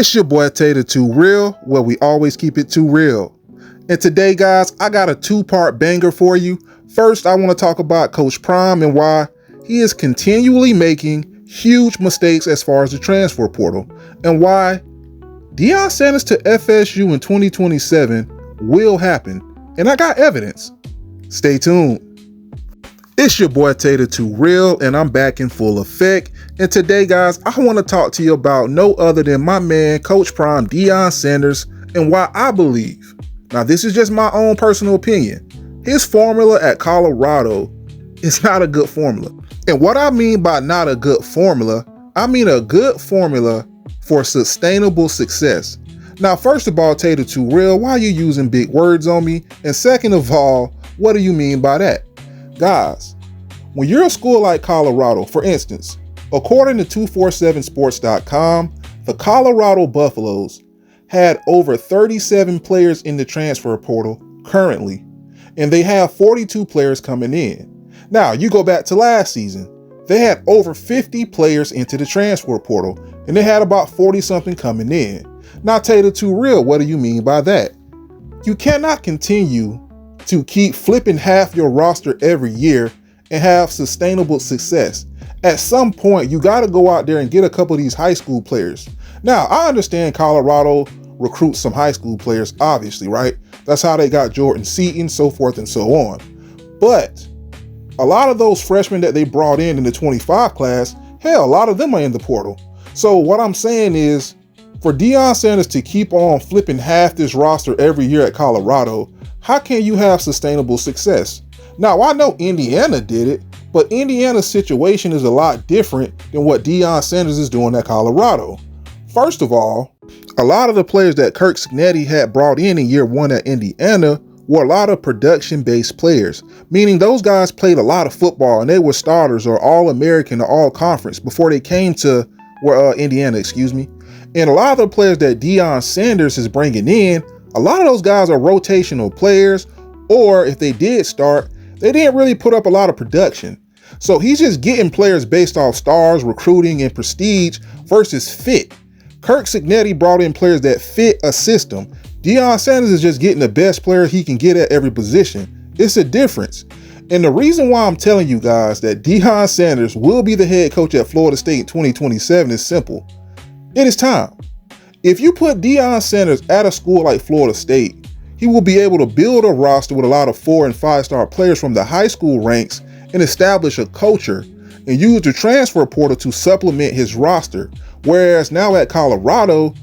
It's your boy Tater Too Real, where we always keep it too real. And today, guys, I got a two-part banger for you. First, I want to talk about Coach Prime and why he is continually making huge mistakes as far as the transfer portal, and why Deion Sanders to FSU in 2027 will happen. And I got evidence. Stay tuned. It's your boy Tater Too Real, and I'm back in full effect. And today, guys, I want to talk to you about no other than my man, Coach Prime, Deion Sanders, and why I believe, now this is just my own personal opinion, his formula at Colorado is not a good formula. And what I mean by not a good formula, I mean a good formula for sustainable success. Now, first of all, Tater Too Real, why are you using big words on me? And second of all, what do you mean by that? Guys, when you're a school like Colorado, for instance, according to 247sports.com, the Colorado Buffaloes had over 37 players in the transfer portal currently, and they have 42 players coming in. Now, you go back to last season, they had over 50 players into the transfer portal, and they had about 40-something coming in. Now, Tater Too Real, what do you mean by that? You cannot continue to keep flipping half your roster every year and have sustainable success. At some point, you got to go out there and get a couple of these high school players. Now, I understand Colorado recruits some high school players, obviously, right? That's how they got Jordan Seaton, so forth and so on. But a lot of those freshmen that they brought in the 25 class, hell, a lot of them are in the portal. So what I'm saying is, for Deion Sanders to keep on flipping half this roster every year at Colorado, how can you have sustainable success? Now, I know Indiana did it, but Indiana's situation is a lot different than what Deion Sanders is doing at Colorado. First of all, a lot of the players that Kirk Cignetti had brought in year one at Indiana were a lot of production-based players, meaning those guys played a lot of football and they were starters or All-American or All-Conference before they came to Indiana, And a lot of the players that Deion Sanders is bringing in, a lot of those guys are rotational players, or if they did start, they didn't really put up a lot of production. So he's just getting players based off stars, recruiting, and prestige versus fit. Kirk Cignetti brought in players that fit a system. Deion Sanders is just getting the best player he can get at every position. It's a difference. And the reason why I'm telling you guys that Deion Sanders will be the head coach at Florida State in 2027 is simple. It is time. If you put Deion Sanders at a school like Florida State, he will be able to build a roster with a lot of 4- and 5-star players from the high school ranks and establish a culture and use the transfer portal to supplement his roster. Whereas now at Colorado,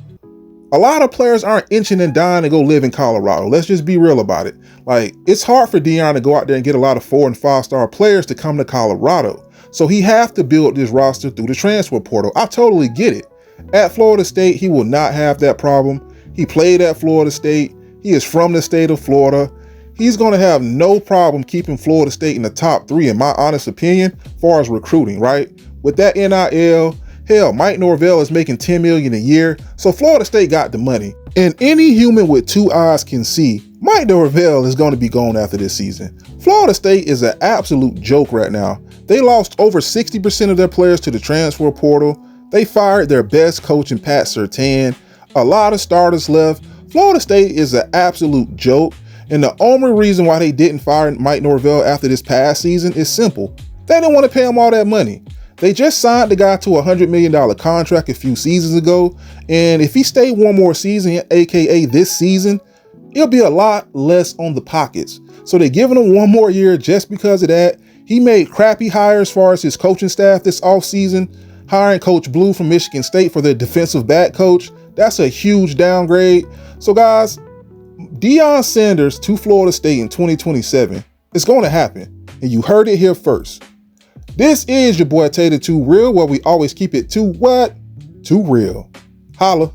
a lot of players aren't inching and dying to go live in Colorado. Let's just be real about it. Like, it's hard for Deion to go out there and get a lot of 4- and 5-star players to come to Colorado. So he have to build this roster through the transfer portal. I totally get it. At Florida State, he will not have that problem. He played at Florida State. He is from the state of Florida. He's going to have no problem keeping Florida State in the top 3, in my honest opinion, as far as recruiting, right? With that NIL, hell, Mike Norvell is making $10 million a year, so Florida State got the money. And any human with 2 eyes can see Mike Norvell is going to be gone after this season. Florida State is an absolute joke right now. They lost over 60% of their players to the transfer portal. They fired their best coach in Pat Surtain. A lot of starters left. Florida State is an absolute joke. And the only reason why they didn't fire Mike Norvell after this past season is simple. They didn't want to pay him all that money. They just signed the guy to a $100 million contract a few seasons ago. And if he stayed one more season, aka this season, it'll be a lot less on the pockets. So they're giving him one more year just because of that. He made crappy hires as far as his coaching staff this offseason. Hiring Coach Blue from Michigan State for their defensive back coach, that's a huge downgrade. So guys, Deion Sanders to Florida State in 2027 is going to happen. And you heard it here first. This is your boy Tater Too Real, where we always keep it too what? Too real. Holla.